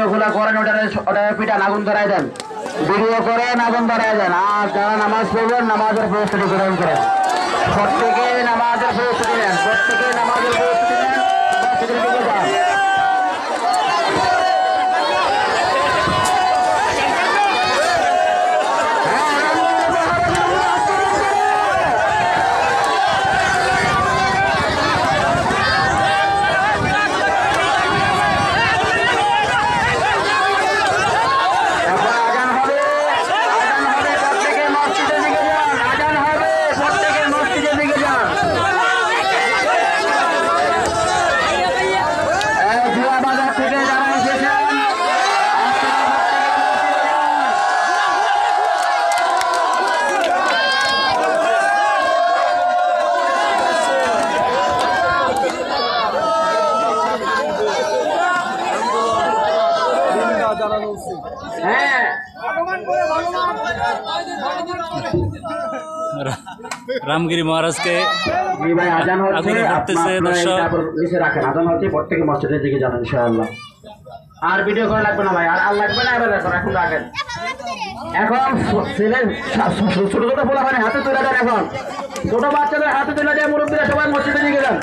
Video খোলা করেন, ওটা পিটান, আগুন ধরাই দেন, ভিডিও করেন, আগুন ধরাই দেন। আর যারা নামাজ পড়বেন নামাজের প্রস্তুতি গ্রহণ করেন, প্রত্যেকে নামাজের প্রস্তুতি নেন, প্রত্যেকে নামাজের প্রস্তুতি নেন, মসজিদের দিকে যান। রামগিরি মহারাজকে আগুনে করতেছে দর্শক। প্রত্যেকে মসজিদের দিকে যান ইনশাআল্লাহ। আর ভিডিও করা লাগবে না ভাই, আর লাগবে না, এবার এখন রাখেন। এখন ছেলে ছোট ছোট পোলা মানে হাতে তুলে দেন, এখন ছোট বাচ্চাদের হাতে তুলে দেয়, মুরব্বীরা সবাই মসজিদের দিকে যান।